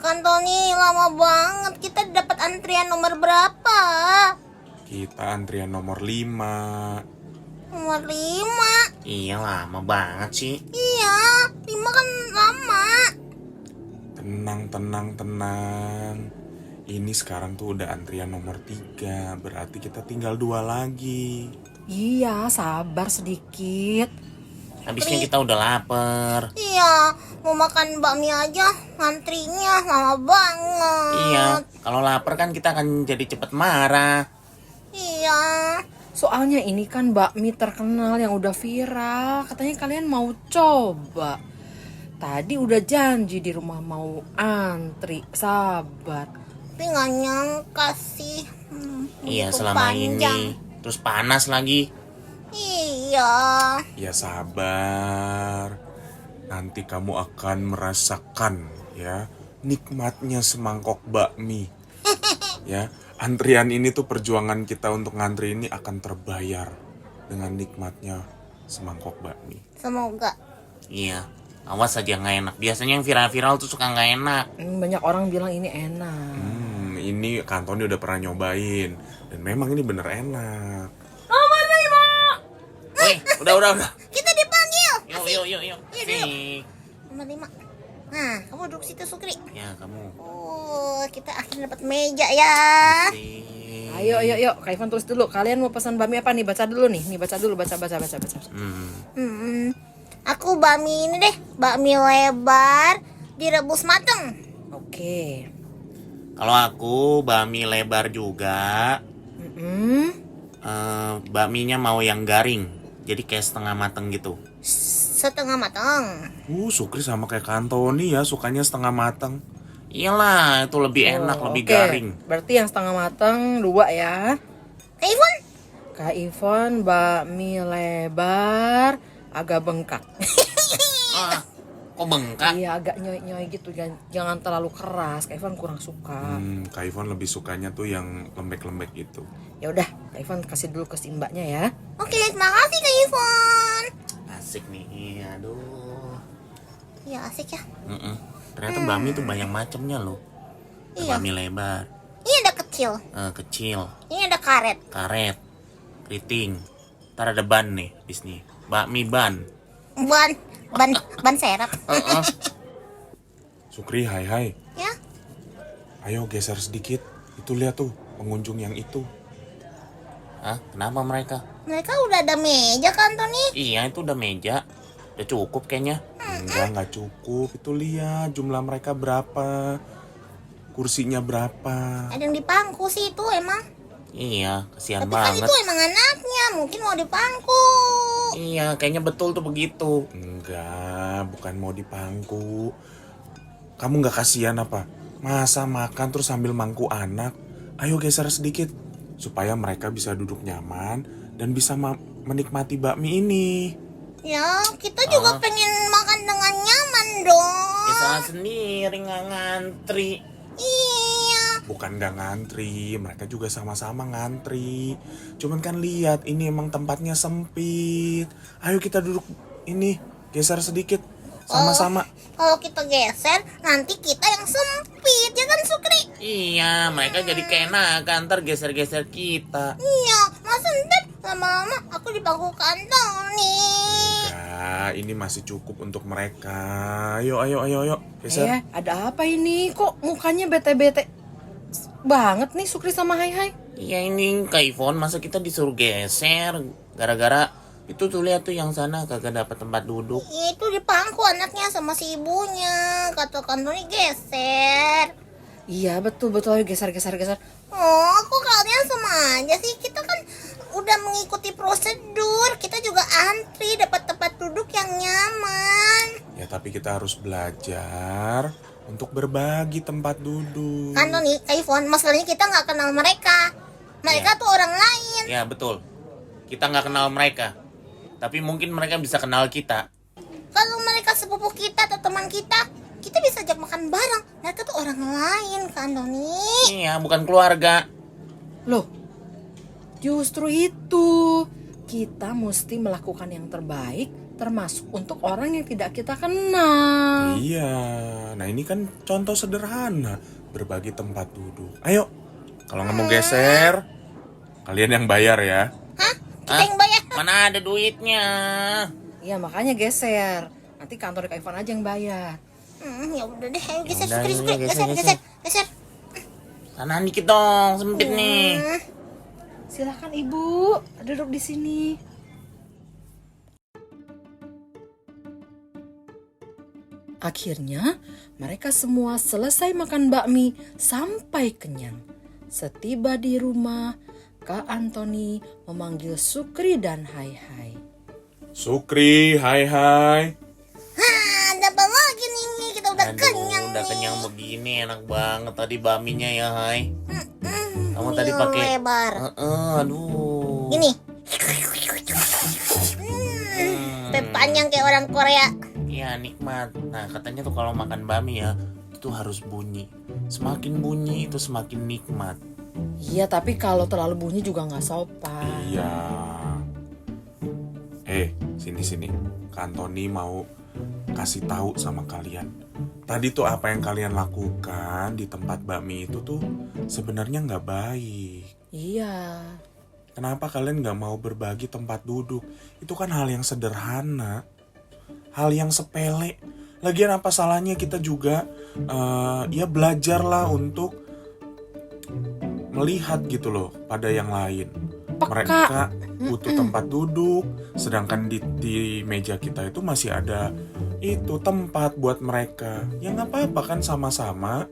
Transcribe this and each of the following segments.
Kan Tony, lama banget. Kita dapat antrian nomor berapa? Kita antrian nomor 5. Nomor 5. Iya, lama banget sih. Iya, 5 kan lama. Tenang. Ini sekarang tuh udah antrian nomor 3. Berarti kita tinggal 2 lagi. Iya, sabar sedikit. Habisnya kita udah lapar. Iya, mau makan bakmi aja. Antrinya lama banget. Iya, kalau lapar kan kita akan jadi cepet marah. Iya. Soalnya ini kan bakmi terkenal yang udah viral. Katanya kalian mau coba. Tadi udah janji di rumah mau antri. Sabar. Tapi nggak nyangka sih. Iya, begitu selama panjang. ini. Terus panas lagi. Iya. Ya sabar. Nanti kamu akan merasakan ya nikmatnya semangkok bakmi. Ya, antrian ini tuh perjuangan kita untuk ngantri ini akan terbayar dengan nikmatnya semangkok bakmi. Semoga. Iya, awas aja nggak enak. Biasanya yang viral-viral tuh suka nggak enak. Banyak orang bilang ini enak. Ini Kantoni udah pernah nyobain dan memang ini bener enak. Wih, udah. Kita dipanggil. Yuk. Iya, Sik. Nomor 5. Nah, kamu duduk situ, Sukri. Ya, kamu. Kita akhirnya dapat meja ya. Sik. Ayo, Kak Ivan tulis dulu. Kalian mau pesan bakmi apa nih? Baca dulu nih. Nih baca dulu, baca. Aku bakmi ini deh, bakmi lebar direbus mateng. Oke. Kalau aku bakmi lebar juga. Bakminya mau yang garing. Jadi kayak setengah mateng gitu. Setengah mateng. Sukri sama kayak Kantoni ya, sukanya setengah matang. Iyalah, itu lebih enak, lebih Oke. garing. Berarti yang setengah matang 2 ya. Kak Ivon? Kak Ivan bakmi lebar agak bengkak. Ah, kok bengkak? Iya, agak nyoy gitu. Jangan terlalu keras. Kak Ivan kurang suka. Kak Ivon lebih sukanya tuh yang lembek-lembek gitu. Ya udah, Kak Ivan kasih dulu ke si mbaknya ya. Oke, terima kasih Kak Ivon. Asik nih, aduh. Iya, asik ya. Ternyata bakmi tuh banyak macamnya loh. Ada Iya. bakmi lebar, Ini ada kecil. kecil, Ini ada karet. karet, keriting. Ntar ada ban nih di sini. Bakmi ban. Ban serap. Sukri, hai. Ya. Ayo geser sedikit. Itu lihat tuh pengunjung yang itu. Hah? Kenapa mereka? Mereka udah ada meja kan, Tony? Iya, itu udah meja. Udah cukup kayaknya. Enggak cukup. Itu lihat jumlah mereka berapa. Kursinya berapa. Ada yang di pangku sih itu emang. Iya, kasihan Tapi kan banget. itu emang anaknya, mungkin mau di pangku. Iya, kayaknya betul tuh begitu. Enggak, bukan mau dipangku. Kamu nggak kasihan apa? Masa makan terus sambil mangku anak? Ayo geser sedikit supaya mereka bisa duduk nyaman dan bisa menikmati bakmi ini. Ya, kita juga pengen makan dengan nyaman dong. Ya salah sendiri nggak ngantri. Iya. Bukan nggak ngantri, mereka juga sama-sama ngantri. Cuman kan lihat ini emang tempatnya sempit. Ayo kita duduk ini, geser sedikit sama-sama. Kalau kita geser, nanti kita yang sempit, ya kan Sukri? Iya, mereka jadi keenakan, ntar geser-geser kita. Iya, masa ntar lama-lama aku di bangku kantong nih. Enggak, ini masih cukup untuk mereka. Ayo, geser. Ada apa ini? Kok mukanya bete-bete banget nih Sukri sama Hai? Iya ini Kak Ivon, masa kita disuruh geser gara-gara itu tuh lihat tuh yang sana kagak dapat tempat duduk. Ya, itu di pangku anaknya sama si ibunya. Kata kantongnya geser. Iya, betul. Ayo geser. Oh, kok kalian sama aja sih? Kita kan udah mengikuti prosedur. Kita juga antri dapat tempat duduk yang nyaman. Ya tapi kita harus belajar untuk berbagi tempat duduk. Kan nih, Kak Ivon, masalahnya kita nggak kenal mereka. Mereka tuh orang lain. Ya betul, kita nggak kenal mereka, tapi mungkin mereka bisa kenal kita. Kalau mereka sepupu kita atau teman kita bisa ajak makan bareng. Mereka tuh orang lain, kan Doni? Iya, bukan keluarga. Loh, justru itu. Kita mesti melakukan yang terbaik termasuk untuk orang yang tidak kita kenal. Iya, nah ini kan contoh sederhana berbagi tempat duduk. Ayo, kalau nggak mau geser, kalian yang bayar ya. Hah? Kita yang bayar? Mana ada duitnya? Iya, makanya geser. Nanti kantor Kak Ivan aja yang bayar. Ya udah deh, ayo geser, Yaudah, Sukri, Sukri. geser, Geser, geser. geser, geser. Sana dikit dong, sempit nih. Silakan Ibu, duduk di sini. Akhirnya, mereka semua selesai makan bakmi sampai kenyang. Setiba di rumah, Kak Antoni memanggil Sukri dan Hai. Sukri, hai. Ada apa lagi nih? Kita udah kenyang Udah nih. kenyang begini, enak banget tadi baminya ya, Hai. Kamu Ini tadi yang pakai lebar. aduh. Gini. Panjang kayak orang Korea. Iya, nikmat. Nah, katanya tuh kalau makan bami ya, itu harus bunyi. Semakin bunyi itu semakin nikmat. Iya, tapi kalau terlalu bunyi juga nggak sopan. Iya. Sini. Kak Antoni mau kasih tahu sama kalian. Tadi tuh apa yang kalian lakukan di tempat bakmi itu tuh sebenarnya nggak baik. Iya. Kenapa kalian nggak mau berbagi tempat duduk? Itu kan hal yang sederhana, hal yang sepele. Lagian apa salahnya kita juga ya belajarlah untuk melihat gitu loh pada yang lain. Mereka butuh tempat duduk, sedangkan di meja kita itu masih ada itu tempat buat mereka. Ya nggak apa-apa kan sama-sama.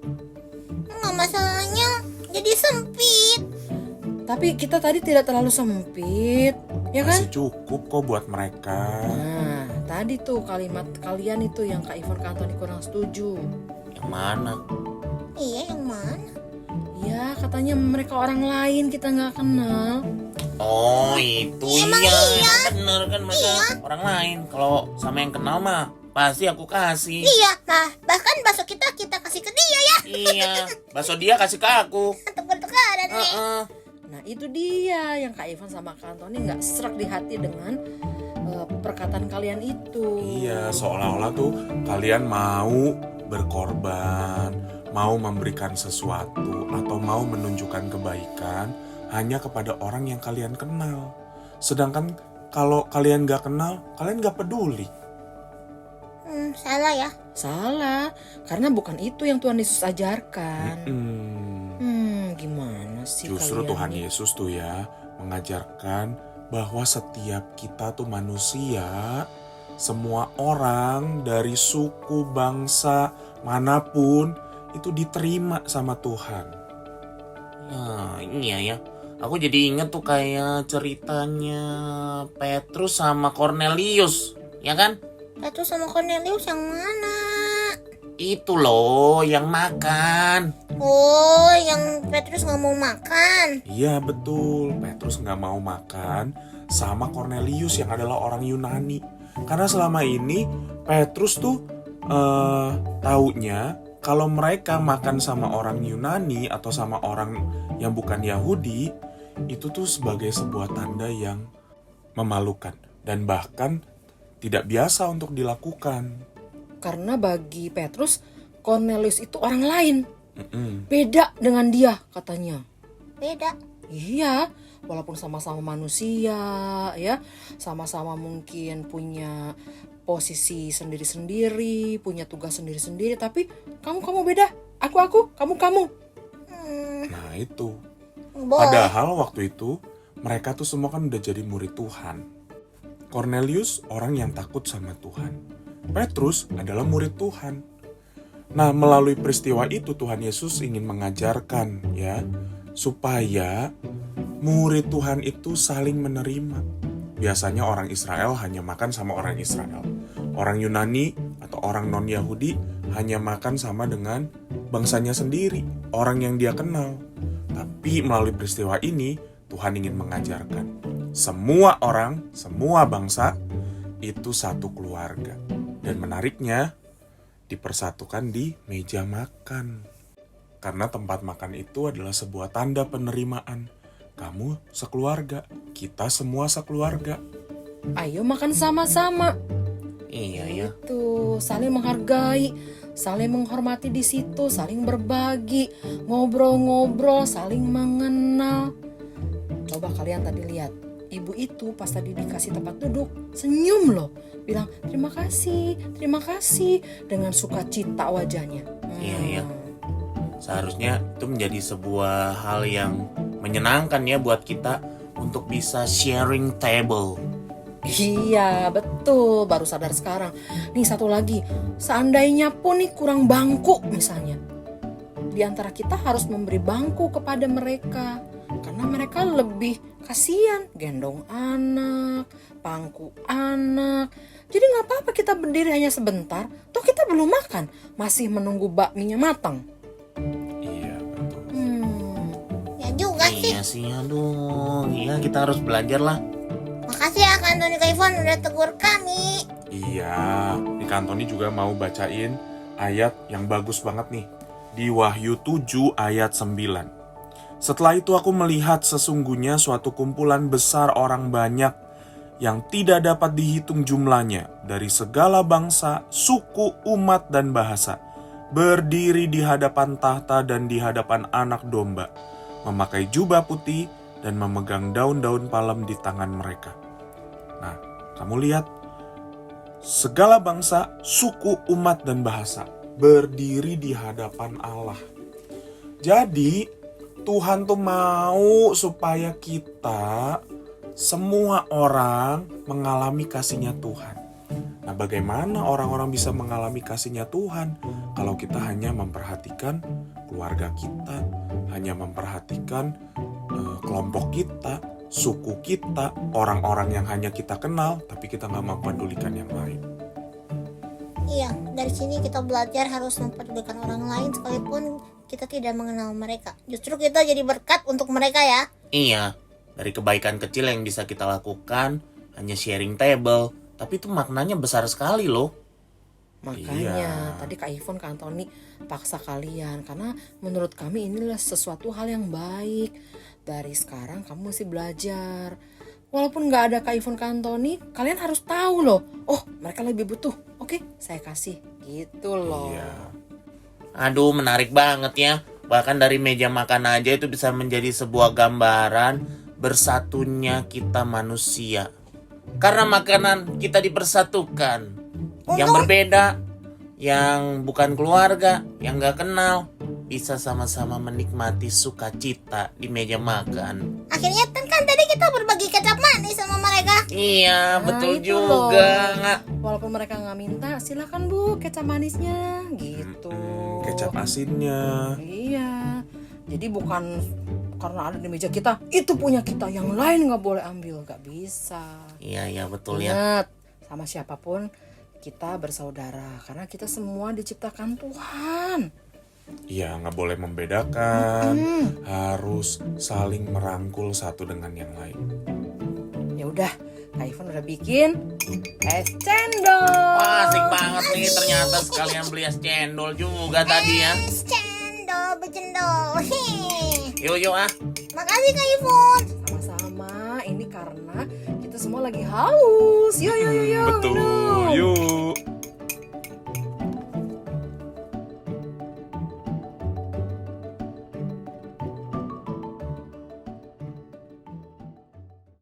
Nggak masalahnya jadi sempit. Tapi kita tadi tidak terlalu sempit, ya kan? Masih cukup kok buat mereka. Nah, tadi tuh kalimat kalian itu yang Kak Ivan Kak Antoni kurang setuju. Yang mana? Iya, yang mana? Ya, katanya mereka orang lain kita nggak kenal. Oh, itu Emang iya. iya? Bener kan mereka orang lain. Kalau sama yang kenal mah pasti aku kasih. Iya, nah bahkan bakso kita kasih ke dia ya. Iya, bakso dia kasih ke aku. Tukar-tukaran nih. Heeh. Nah, itu dia yang Kak Ivan sama Kak Antoni nggak serak di hati dengan perkataan kalian itu. Iya, seolah-olah tuh kalian mau berkorban, mau memberikan sesuatu, atau mau menunjukkan kebaikan hanya kepada orang yang kalian kenal. Sedangkan kalau kalian gak kenal, kalian gak peduli. Salah ya. Salah, karena bukan itu yang Tuhan Yesus ajarkan. Gimana sih Justru kalian Tuhan nih? Yesus tuh ya mengajarkan bahwa setiap kita tuh manusia, semua orang dari suku, bangsa, manapun itu diterima sama Tuhan. Nah, iya ya. Aku jadi inget tuh kayak ceritanya Petrus sama Cornelius, ya kan? Petrus sama Cornelius yang mana? Itu loh yang makan. Oh, yang Petrus nggak mau makan. Iya betul, Petrus gak mau makan sama Cornelius yang adalah orang Yunani. Karena selama ini Petrus tuh taunya kalau mereka makan sama orang Yunani atau sama orang yang bukan Yahudi, itu tuh sebagai sebuah tanda yang memalukan dan bahkan tidak biasa untuk dilakukan. Karena bagi Petrus, Cornelius itu orang lain. Mm-mm. Beda dengan dia katanya. Beda. Iya, walaupun sama-sama manusia, ya, sama-sama mungkin punya posisi sendiri-sendiri, punya tugas sendiri-sendiri, tapi kamu beda, aku, kamu. Nah itu. Boleh. Padahal waktu itu mereka tuh semua kan udah jadi murid Tuhan. Cornelius orang yang takut sama Tuhan. Petrus adalah murid Tuhan. Nah, melalui peristiwa itu Tuhan Yesus ingin mengajarkan ya, supaya murid Tuhan itu saling menerima. Biasanya orang Israel hanya makan sama orang Israel. Orang Yunani atau orang non-Yahudi hanya makan sama dengan bangsanya sendiri, orang yang dia kenal. Tapi melalui peristiwa ini, Tuhan ingin mengajarkan semua orang, semua bangsa itu satu keluarga. Dan menariknya, dipersatukan di meja makan. Karena tempat makan itu adalah sebuah tanda penerimaan. Kamu sekeluarga, kita semua sekeluarga. Ayo makan sama-sama. Iya ya. Itu saling menghargai, saling menghormati di situ, saling berbagi, ngobrol-ngobrol, saling mengenal. Coba kalian tadi lihat, ibu itu pas tadi dikasih tempat duduk, senyum loh, bilang terima kasih dengan sukacita wajahnya. Iya, iya. Seharusnya itu menjadi sebuah hal yang menyenangkan ya buat kita untuk bisa sharing table. Iya betul, baru sadar sekarang. Nih satu lagi, seandainya pun nih kurang bangku misalnya, di antara kita harus memberi bangku kepada mereka, karena mereka lebih kasihan gendong anak, pangku anak. Jadi nggak apa-apa kita berdiri hanya sebentar, toh kita belum makan, masih menunggu bakminya matang. Iya, betul. Ya juga sih. Iya sih, aduh. Iya, kita harus belajar lah. Makasih ya Kak Antoni Kak Ivon udah tegur kami. Iya, di Kantoni juga mau bacain ayat yang bagus banget nih. Di Wahyu 7 ayat 9. Setelah itu aku melihat sesungguhnya suatu kumpulan besar orang banyak yang tidak dapat dihitung jumlahnya dari segala bangsa, suku, umat, dan bahasa, berdiri di hadapan tahta dan di hadapan anak domba, memakai jubah putih dan memegang daun-daun palem di tangan mereka. Nah, kamu lihat, segala bangsa, suku, umat, dan bahasa berdiri di hadapan Allah. Jadi, Tuhan tuh mau supaya kita, semua orang mengalami kasih-Nya Tuhan. Nah, bagaimana orang-orang bisa mengalami kasih-Nya Tuhan kalau kita hanya memperhatikan keluarga kita, hanya memperhatikan kelompok kita, suku kita, orang-orang yang hanya kita kenal, tapi kita nggak mempedulikan yang lain. Iya, dari sini kita belajar harus mempedulikan orang lain sekalipun kita tidak mengenal mereka. Justru kita jadi berkat untuk mereka ya. Iya, dari kebaikan kecil yang bisa kita lakukan, hanya sharing table, tapi itu maknanya besar sekali loh. Makanya tadi Kak Ivon, Kak Antoni paksa kalian, karena menurut kami inilah sesuatu hal yang baik. Dari sekarang kamu mesti belajar. Walaupun gak ada Kak Ivon, Kak Antoni, kalian harus tahu loh. Oh, mereka lebih butuh. Oke, saya kasih. Gitu loh. Iya. Aduh, menarik banget ya. Bahkan dari meja makan aja itu bisa menjadi sebuah gambaran bersatunya kita manusia. Karena makanan kita dipersatukan. Yang berbeda, yang bukan keluarga, yang gak kenal, bisa sama-sama menikmati sukacita di meja makan. Akhirnya kan tadi kita berbagi kecap manis sama mereka. Iya, Nah, betul itu juga. loh. Walaupun mereka nggak minta, silakan Bu kecap manisnya, gitu. Kecap asinnya. Iya. Jadi bukan karena ada di meja kita, itu punya kita, yang lain nggak boleh ambil, nggak bisa. Iya, betul ya. Ingat, sama siapapun kita bersaudara, karena kita semua diciptakan Tuhan. Iya, nggak boleh membedakan, harus saling merangkul satu dengan yang lain. Ya udah, Kak Ivon udah bikin es cendol. Wah, asik banget nih, ternyata sekalian beli es cendol juga tadi ya. Es cendol bejendol. Yuk ah. Makasih Kak Ivon. Sama-sama, ini karena kita semua lagi haus. Yuk. Betul, minum. yuk.